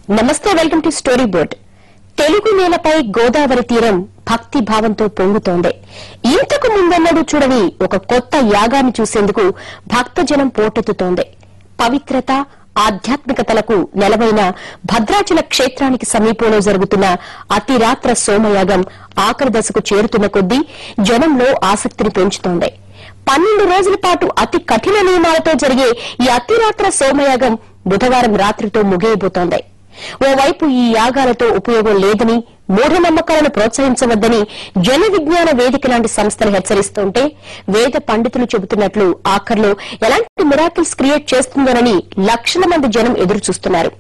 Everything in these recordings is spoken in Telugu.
నమస్తే, welcome to story board. Telugu నేలపై గోదావరి తీరం భక్తి భావంతో పొంగుతోంది. ఇంతకు ముందన్నడూ చూడని ఒక కొత్త యాగాన్ని చూసేందుకు భక్తజనం పోటెత్తుతోంది. పవిత్రత, ఆధ్యాత్మికతలకు నెలవైన భద్రాచల క్షేత్రానికి సమీపంలో జరుగుతున్న అతిరాత్ర సోమయాగం ఆఖరి దశకు చేరుతున్న కొద్దీ జనంలో ఆసక్తిని పెంచుతోంది. 12 రోజుల పాటు అతి కఠిన నియమాలతో జరిగే ఈ అతిరాత్ర సోమయాగం బుధవారం రాత్రితో ముగియబోతోంది. ఓవైపు ఈ యాగాలతో ఉపయోగం లేదని, మూఢనమ్మకాలను ప్రోత్సహించవద్దని జన విజ్ఞాన వేదిక లాంటి సంస్థలు హెచ్చరిస్తుంటే, వేద పండితులు చెబుతున్నట్లు ఆఖర్లో ఎలాంటి మిరాకిల్స్ క్రియేట్ చేస్తుందోనని లక్షల మంది జనం ఎదురుచూస్తున్నారు.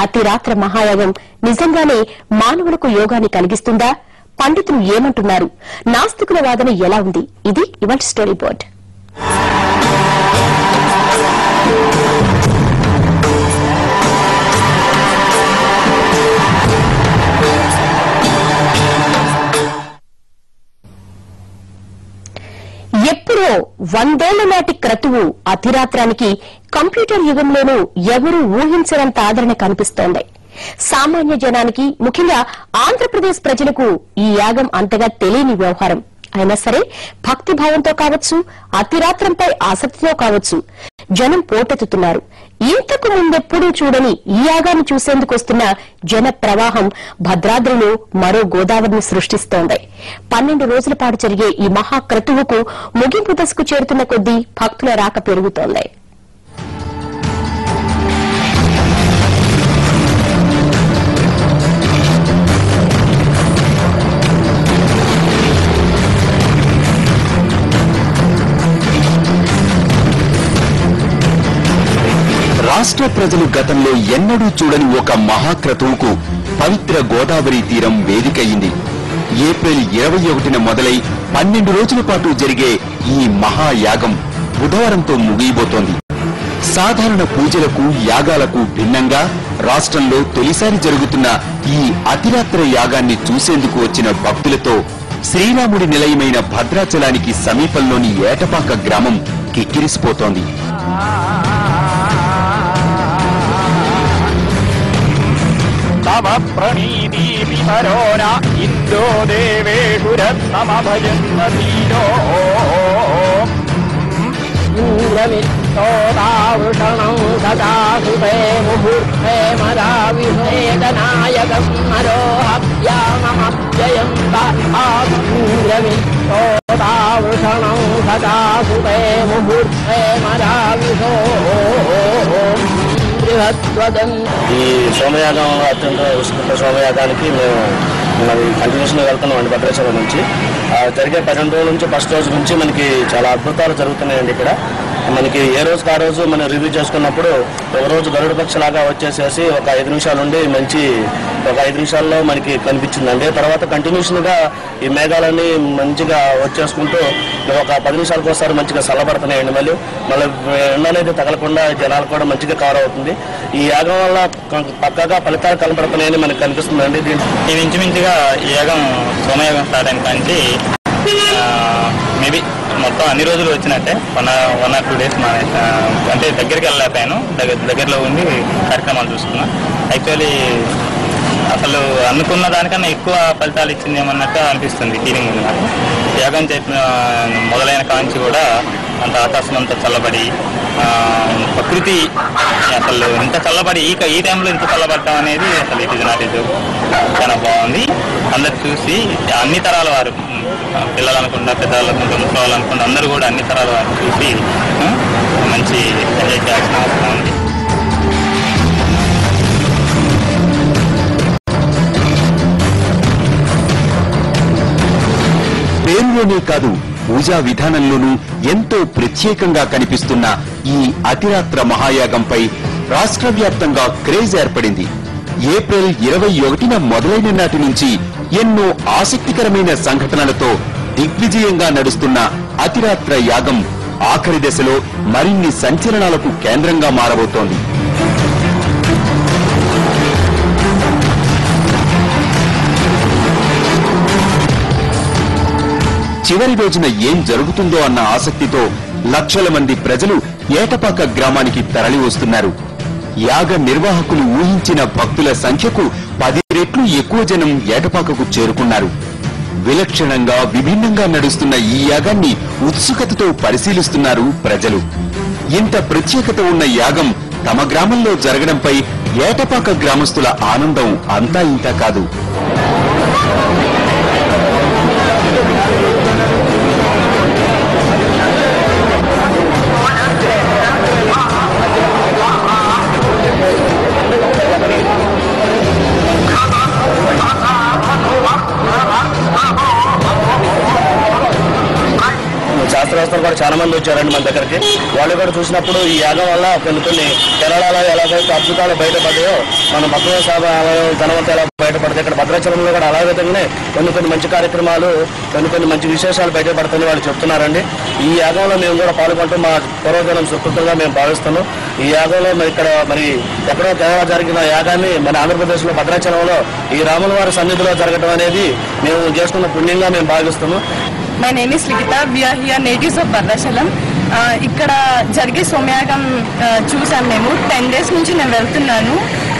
అతిరాత్ర మహాయాగం నిజంగానే మానవులకు యోగాన్ని కలిగిస్తుందా? పండితులు ఏమంటున్నారు? నాస్తికుల వాదన ఎలా ఉంది? ఇది ఇవాల్టి స్టోరీ బోర్డ్. ఎప్పుడో 100 ఏళ్ల నాటి క్రతువు అతిరాత్రానికి కంప్యూటర్ యుగంలోనూ ఎవరూ ఊహించనంత ఆదరణ కనిపిస్తోంది. సామాన్య జనానికి, ముఖ్యంగా ఆంధ్రప్రదేశ్ ప్రజలకు ఈ యాగం అంతగా తెలియని వ్యవహారం. అయినా సరే భక్తిభావంతో కావచ్చు, అతిరాత్రంపై ఆసక్తితో కావచ్చు, జనం పోటెత్తుతున్నారు. ఇంతకు ముందెప్పుడూ చూడని ఈ యాగాన్ని చూసేందుకు వస్తున్న జన ప్రవాహం భద్రాద్రిలో మరో గోదావరిని సృష్టిస్తోంది. 12 రోజుల పాటు జరిగే ఈ మహాక్రతువుకు ముగింపు దశకు చేరుతున్న కొద్దీ భక్తుల రాక పెరుగుతోంది. రాష్ట్ర ప్రజలు గతంలో ఎన్నడూ చూడని ఒక మహాక్రతువుకు పవిత్ర గోదావరి తీరం వేదికయింది. ఏప్రిల్ 21న మొదలై 12 రోజుల పాటు జరిగే ఈ మహాయాగం బుధవారంతో ముగియబోతోంది. సాధారణ పూజలకు, యాగాలకు భిన్నంగా రాష్ట్రంలో తొలిసారి జరుగుతున్న ఈ అతిరాత్ర యాగాన్ని చూసేందుకు వచ్చిన భక్తులతో శ్రీరాముడి నిలయమైన భద్రాచలానికి సమీపంలోని ఏటపాక గ్రామం కిక్కిరిసిపోతోంది. तव प्रणीति हरोन इन्दो देवेषु रत्नमभजन्मतीरो इन्द्रमित्तोदावृषणं सदा सुते मुहूर्ते मदाविषेदनायकं मरोहव्याममव्ययन्त इन्द्रमित्तोदावृषणं सदा सुते मुहूर्ते मदाविषो ఈ సోమయాగం అత్యంత ఉత్కృష్ట సోమయాగానికి మేము కంటిన్యూషన్ గా వెళ్తున్నాం అండి. భద్రాచలం నుంచి జరిగే 12 రోజుల నుంచి ఫస్ట్ రోజు నుంచి మనకి చాలా అద్భుతాలు జరుగుతున్నాయండి. ఇక్కడ మనకి ఏ రోజుకి ఆ రోజు మనం రివ్యూ చేసుకున్నప్పుడు ఒక రోజు గరుడ పక్షలాగా వచ్చేసేసి ఒక 5 నిమిషాల నుండి ఒక 5 నిమిషాల్లో మనకి కనిపించిందండి. తర్వాత కంటిన్యూషన్ గా ఈ మేఘాలన్నీ మంచిగా వచ్చేసుకుంటూ ఒక 10 నిమిషాలకు ఒకసారి మంచిగా చల్లబడుతున్నాయండి. మళ్ళీ ఎండ అనేది తగలకుండా జనాలు కూడా మంచిగా కవర్ అవుతుంది. ఈ యాగం వల్ల పక్కగా ఫలితాలు కనబడుతున్నాయని మనకు కనిపిస్తుందండి. ఇది ఇంచుమించుగా ఈ యాగం సోమయాగం స్టార్ట్ అయిన కానీ మేబీ మొత్తం అన్ని రోజులు వచ్చినట్టే 1 or 2 days అంటే దగ్గరికి వెళ్ళలేకపోయాను. దగ్గరలో ఉండి కార్యక్రమాలు చూసుకున్నా. యాక్చువల్లీ అసలు అనుకున్న దానికన్నా ఎక్కువ ఫలితాలు ఇచ్చింది ఏమన్నట్టు అనిపిస్తుంది. ఫీలింగ్ ఉంది నాకు. యాగం మొదలైన కాంచి కూడా అంత ఆకాశం అంతా చల్లబడి, ప్రకృతి అసలు ఇంత చల్లబడి ఈ టైంలో ఇంత చల్లబడటం అనేది అసలు ఇట్ ఇస్ నాట్ ఇట్ చాలా బాగుంది. అందరు చూసి అన్ని తరాల వారు, పిల్లలు అనుకుంటా, పెద్దవాళ్ళు అనుకుంటా, ముసలి అనుకుంటా, అందరూ కూడా అన్ని తరాల వారు చూసి మంచి ఎంజాయ్ చేయాల్సిన అవసరం ఉంది. పేరులోనే కాదు, పూజా విధానంలోనూ ఎంతో ప్రత్యేకంగా కనిపిస్తున్న ఈ అతిరాత్ర మహాయాగంపై రాష్ట్ర వ్యాప్తంగా క్రేజ్ ఏర్పడింది. ఏప్రిల్ 21న మొదలైన నాటి నుంచి ఎన్నో ఆసక్తికరమైన సంఘటనలతో దిగ్విజయంగా నడుస్తున్న అతిరాత్ర యాగం ఆఖరి దశలో మరిన్ని సంచలనాలకు కేంద్రంగా మారబోతోంది. చివరి రోజున ఏం జరుగుతుందో అన్న ఆసక్తితో లక్షల మంది ప్రజలు ఏటపాక గ్రామానికి తరలి వస్తున్నారు. యాగ నిర్వాహకులు ఊహించిన భక్తుల సంఖ్యకు 10 రెట్లు ఎక్కువ జనం ఏటపాకకు చేరుకున్నారు. విలక్షణంగా విభిన్నంగా నడుస్తున్న ఈ యాగాన్ని ఉత్సుకతతో పరిశీలిస్తున్నారు ప్రజలు. ఇంత ప్రత్యేకత ఉన్న యాగం తమ గ్రామంలో జరగడంపై ఏటపాక గ్రామస్తుల ఆనందం అంతా ఇంతా కాదు. శాస్త్రవేత్తలు కూడా చాలా మంది వచ్చారండి మన దగ్గరికి. వాళ్ళు కూడా చూసినప్పుడు ఈ యాగం వల్ల కొన్ని కేరళలో ఎలాగైతే అద్భుతాలు బయటపడ్డాయో మన భద్రత ఆలయం ధనవంతం ఎలా బయటపడతాయి, ఇక్కడ భద్రాచలంలో కూడా అలా విధంగానే కొన్ని మంచి కార్యక్రమాలు కొన్ని మంచి విశేషాలు బయటపడతాయని వాళ్ళు చెప్తున్నారండి. ఈ యాగంలో మేము కూడా పాల్గొంటూ మా పూర్వజనం సుకృతంగా మేము భావిస్తున్నాం. ఈ యాగంలో ఇక్కడ ఎక్కడో కేరళ జరిగిన యాగాన్ని మన ఆంధ్రప్రదేశ్లో భద్రాచలంలో ఈ రాముల వారి సన్నిధిలో జరగడం అనేది మేము చేసుకున్న పుణ్యంగా మేము భావిస్తున్నాం. My name is Likita. We are here natives of Bhadrachalam. ఇక్కడ జరిగే సోమయాగం చూసాం మేము. 10 days నుంచి నేను వెళ్తున్నాను.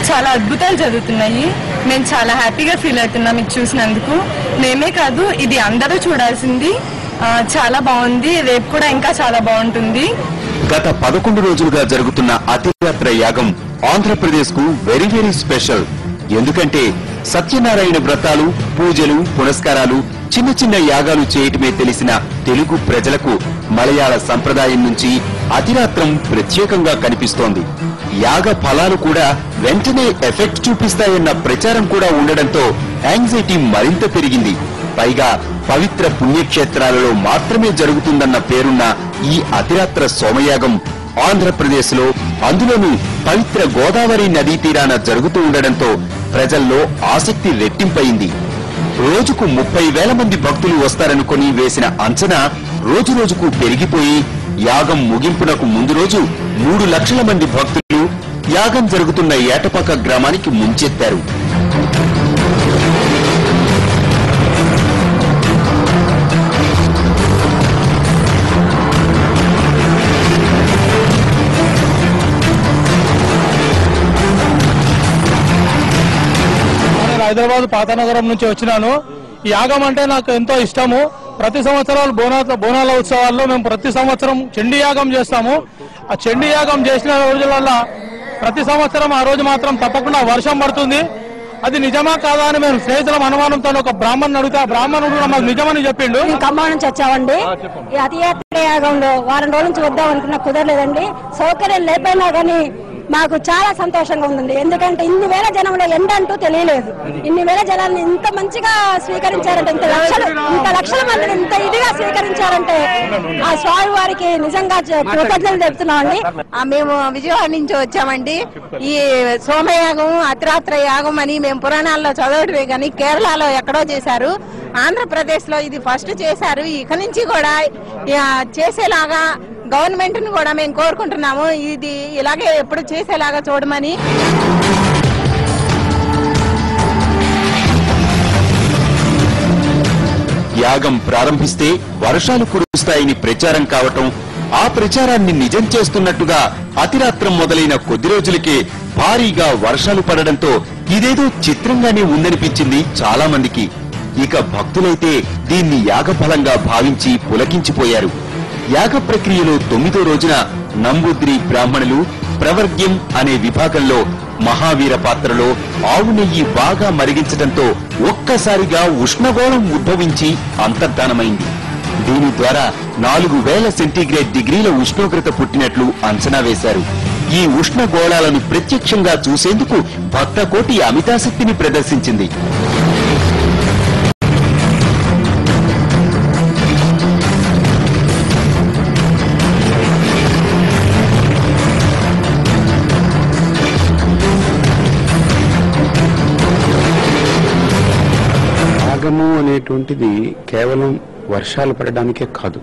చాలా అద్భుతాలు జరుగుతున్నాయి. మేము చాలా హ్యాపీగా ఫీల్ అవుతున్నాం ఇది చూసినందుకు. మేమే కాదు, ఇది అందరూ చూడాల్సింది. చాలా బాగుంది. రేపు కూడా ఇంకా చాలా బాగుంటుంది. గత 11 రోజులుగా జరుగుతున్న అతియాత్ర యాగం ఆంధ్రప్రదేశ్ కు వెరీ వెరీ స్పెషల్. ఎందుకంటే సత్యనారాయణ వ్రతాలు, పూజలు, పునస్కారాలు, చిన్న చిన్న యాగాలు చేయటమే తెలిసిన తెలుగు ప్రజలకు మలయాళ సంప్రదాయం నుంచి అతిరాత్రం ప్రత్యేకంగా కనిపిస్తోంది. యాగ ఫలాలు కూడా వెంటనే ఎఫెక్ట్ చూపిస్తాయన్న ప్రచారం కూడా ఉండడంతో యాంగ్జైటీ మరింత పెరిగింది. పైగా పవిత్ర పుణ్యక్షేత్రాలలో మాత్రమే జరుగుతుందన్న పేరున్న ఈ అతిరాత్ర సోమయాగం ఆంధ్రప్రదేశ్ లో, అందులోనూ పవిత్ర గోదావరి నదీ తీరాన జరుగుతూ ఉండడంతో ప్రజల్లో ఆసక్తి రెట్టింపయింది. రోజుకు 30,000 మంది భక్తులు వస్తారనుకొని వేసిన అంచనా రోజు రోజుకు పెరిగిపోయి యాగం ముగింపునకు ముందు రోజు 3 లక్షల మంది భక్తులు యాగం జరుగుతున్న ఏటపాక గ్రామానికి ముంచెత్తారు. హైదరాబాద్ పాతనగరం నుంచి వచ్చినాను. ఈ యాగం అంటే నాకు ఎంతో ఇష్టము. ప్రతి సంవత్సరాలు బోనాల ఉత్సవాల్లో మేము ప్రతి సంవత్సరం చండీ యాగం చేస్తాము. ఆ చండీ యాగం చేసిన రోజులల్లా ప్రతి సంవత్సరం ఆ రోజు మాత్రం తప్పకుండా వర్షం పడుతుంది. అది నిజమా కాదా అని మేము స్నేహితుల అనుమానంతో ఒక బ్రాహ్మణుని అడిగితే ఆ బ్రాహ్మణుడు మాకు నిజమని చెప్పిండు. ఖమ్మం నుంచి వచ్చామండి. ఈ అతియాత్ర యాగంలో వారం రోజుల నుంచి వద్దాం అనుకున్నా కుదరలేదండి. సౌకర్యం లేకపోయినా కానీ మాకు చాలా సంతోషంగా ఉంది. ఎందుకంటే ఇన్ని వేల జనంలో ఎండంటూ తెలియలేదు. ఇన్ని వేల జనాన్ని ఇంత మంచిగా స్వీకరించారంటే, ఇంత లక్షల మందిని ఇంత ఇదిగా స్వీకరించారంటే ఆ స్వామి వారికి నిజంగా కృతజ్ఞతలు చెప్తున్నామండి. మేము విజయవాడ నుంచి వచ్చామండి. ఈ సోమయాగం, అతిరాత్ర యాగం అని మేము పురాణాల్లో చదవడమే కానీ కేరళలో ఎక్కడో చేశారు. ఆంధ్రప్రదేశ్ లో ఇది ఫస్ట్ చేశారు. ఇక నుంచి కూడా చేసేలాగా గవర్నమెంట్ ను కూడా మేము కోరుకుంటున్నాము. ఇది ఇలాగే ఎప్పుడు చేసేలాగా చూడమని. యాగం ప్రారంభిస్తే వర్షాలు కురుస్తాయని ప్రచారం కావటం, ఆ ప్రచారాన్ని నిజం చేస్తున్నట్టుగా అతిరాత్రం మొదలైన కొద్ది రోజులకే భారీగా వర్షాలు పడడంతో ఇదేదో చిత్రంగానే ఉందనిపించింది చాలా మందికి. ఇక భక్తులైతే దీన్ని యాగఫలంగా భావించి పులకించిపోయారు. యాగ ప్రక్రియలో 9వ రోజున నంబూద్రి బ్రాహ్మణులు ప్రవర్గ్యం అనే విభాగంలో మహావీర పాత్రలో ఆవు నెయ్యి బాగా మరిగించడంతో ఒక్కసారిగా ఉష్ణగోళం ఉద్భవించి అంతర్ధానమైంది. దీని ద్వారా 4000 సెంటీగ్రేడ్ డిగ్రీల ఉష్ణోగ్రత పుట్టినట్లు అంచనా వేశారు. ఈ ఉష్ణగోళాలను ప్రత్యక్షంగా చూసేందుకు భక్తకోటి అమితాశక్తిని ప్రదర్శించింది. యాగము అనేటువంటిది కేవలం వర్షాలు పడడానికే కాదు.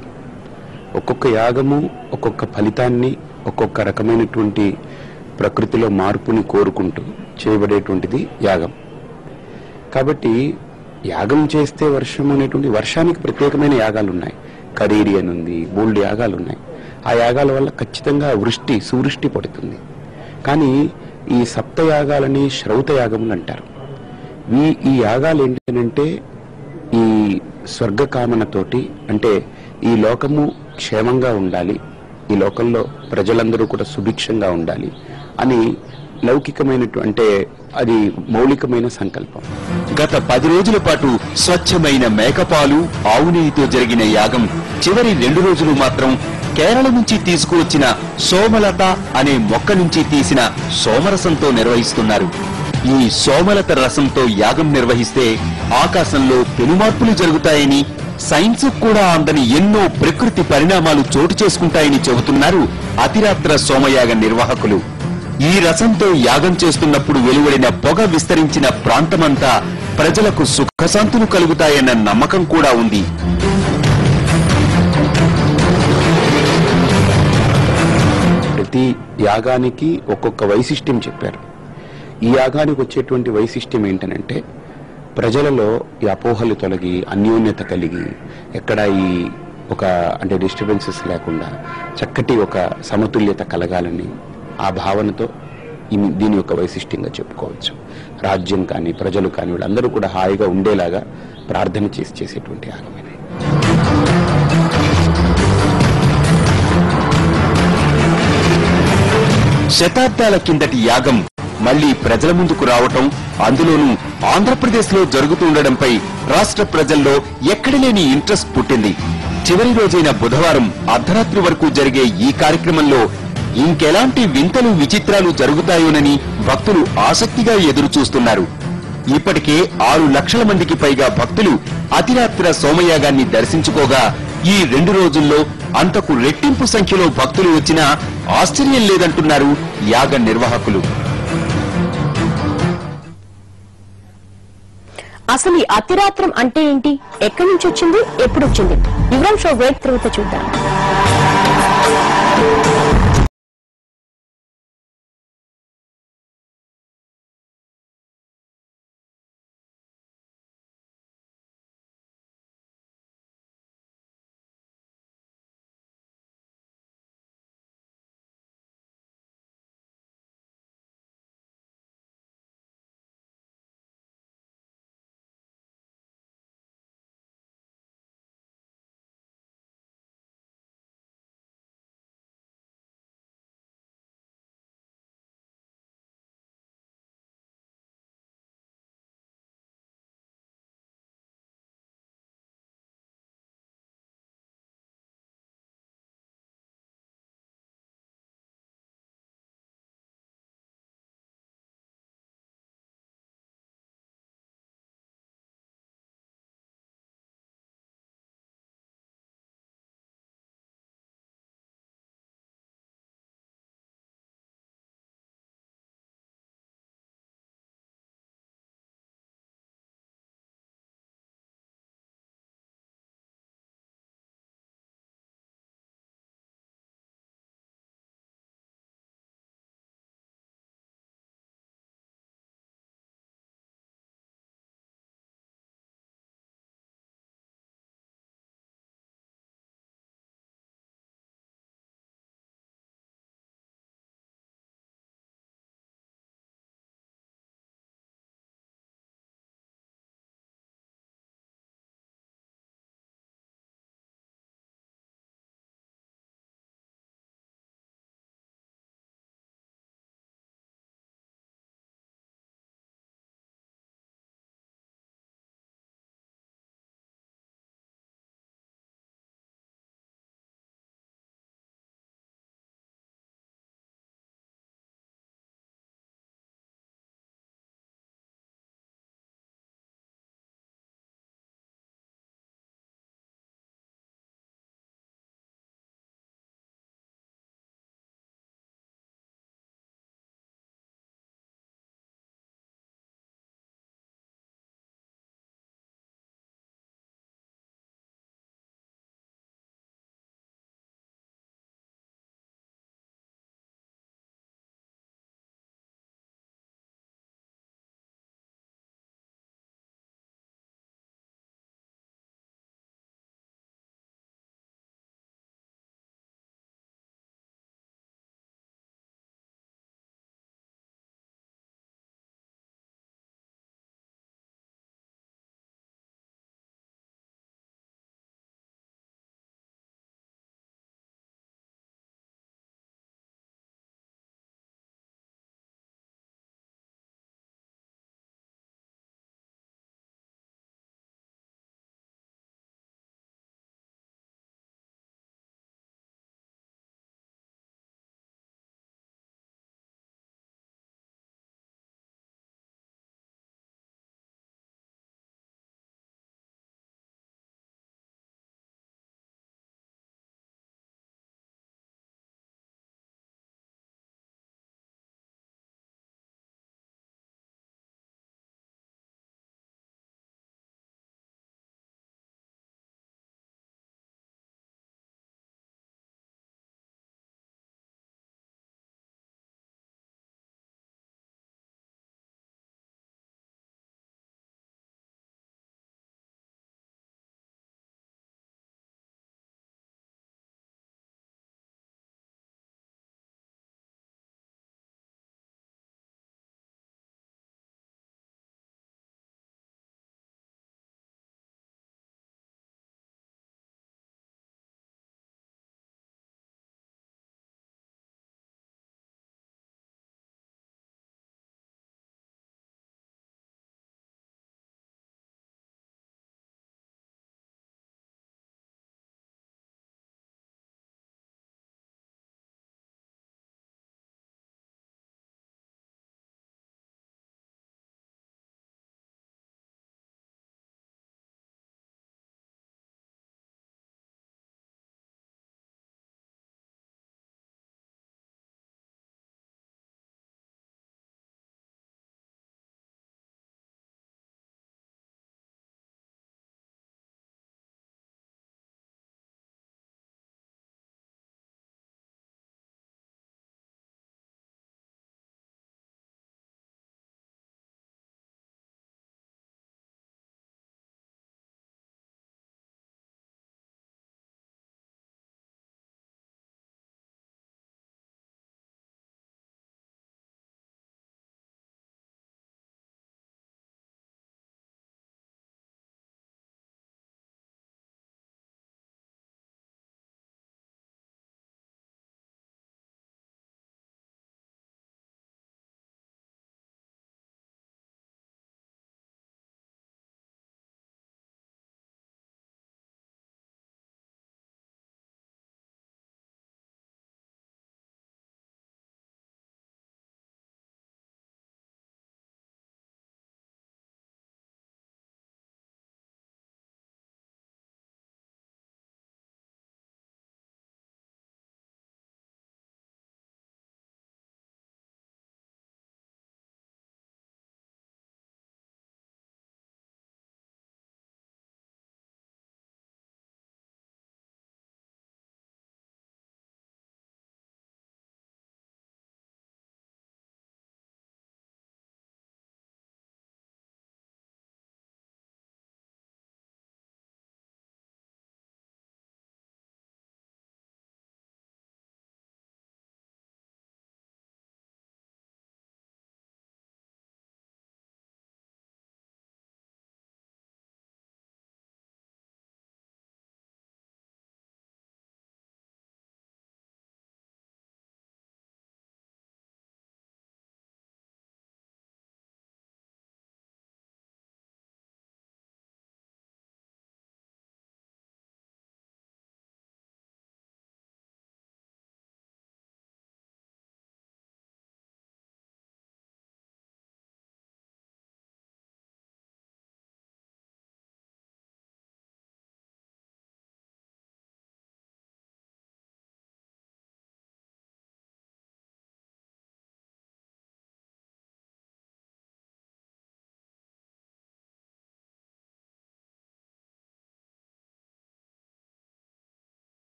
ఒక్కొక్క యాగము ఒక్కొక్క ఫలితాన్ని, ఒక్కొక్క రకమైనటువంటి ప్రకృతిలో మార్పుని కోరుకుంటూ చేయబడేటువంటిది యాగం. కాబట్టి యాగం చేస్తే వర్షం అనేటువంటి, వర్షానికి ప్రత్యేకమైన యాగాలు ఉన్నాయి. కరీరి అని ఉంది, బోల్డ్ యాగాలు ఉన్నాయి. ఆ యాగాల వల్ల ఖచ్చితంగా వృష్టి, సువృష్టి పడుతుంది. కానీ ఈ సప్తయాగాలని శ్రౌతయాగములు అంటారు. ఈ యాగాలు ఏంటంటే ఈ స్వర్గకామనతోటి, అంటే ఈ లోకము క్షేమంగా ఉండాలి, ఈ లోకంలో ప్రజలందరూ కూడా సుభిక్షంగా ఉండాలి అని లౌకికమైనటువంటి, అంటే అది మౌలికమైన సంకల్పం. గత 10 రోజుల పాటు స్వచ్ఛమైన మేకపాలు ఆవు నెయ్యితో జరిగిన యాగం చివరి 2 రోజులు మాత్రం కేరళ నుంచి తీసుకువచ్చిన సోమలత అనే మొక్క నుంచి తీసిన సోమరసంతో నిర్వహిస్తున్నారు. ఈ సోమలత రసంతో యాగం నిర్వహిస్తే ఆకాశంలో పెనుమార్పులు జరుగుతాయని, సైన్స్ కూడా అందని ఎన్నో ప్రకృతి పరిణామాలు చోటు చేసుకుంటాయని చెబుతున్నారు అతిరాత్ర సోమయాగ నిర్వాహకులు. ఈ రసంతో యాగం చేస్తున్నప్పుడు వెలువడిన పొగ విస్తరించిన ప్రాంతమంతా ప్రజలకు సుఖశాంతులు కలుగుతాయన్న నమ్మకం కూడా ఉంది. ప్రతి యాగానికి ఒక్కొక్క వైశిష్ట్యం చెప్పారు. ఈ యాగానికి వచ్చేటువంటి వైశిష్ట్యం ఏంటనంటే ప్రజలలో ఈ అపోహలు తొలగి, అన్యోన్యత కలిగి, ఎక్కడ ఈ అంటే డిస్టర్బెన్సెస్ లేకుండా చక్కటి ఒక సమతుల్యత కలగాలని ఆ భావనతో దీని యొక్క వైశిష్ట్యంగా చెప్పుకోవచ్చు. రాజ్యం కానీ ప్రజలు కానీ వీళ్ళందరూ కూడా హాయిగా ఉండేలాగా ప్రార్థన చేసేటువంటి యాగం ఇది. శతాబ్దాల కిందటి యాగం మళ్లీ ప్రజల ముందుకు రావటం, అందులోనూ ఆంధ్రప్రదేశ్ లో జరుగుతుండడంపై రాష్ట్ర ప్రజల్లో ఎక్కడలేని ఇంట్రెస్ట్ పుట్టింది. చివరి రోజైన బుధవారం అర్ధరాత్రి వరకు జరిగే ఈ కార్యక్రమంలో ఇంకెలాంటి వింతలు విచిత్రాలు జరుగుతాయోనని భక్తులు ఆసక్తిగా ఎదురు చూస్తున్నారు. ఇప్పటికే 6 లక్షల మందికి పైగా భక్తులు అతిరాత్ర సోమయాగాన్ని దర్శించుకోగా ఈ 2 రోజుల్లో అంతకు రెట్టింపు సంఖ్యలో భక్తులు వచ్చినా ఆశ్చర్యం లేదంటున్నారు యాగ నిర్వాహకులు. అసలు ఈ అతిరాత్రం అంటే ఏంటి, ఎక్కడి నుంచి వచ్చింది, ఎప్పుడు వచ్చింది, వివరం షో వేట్ తర్వాత చూద్దాం.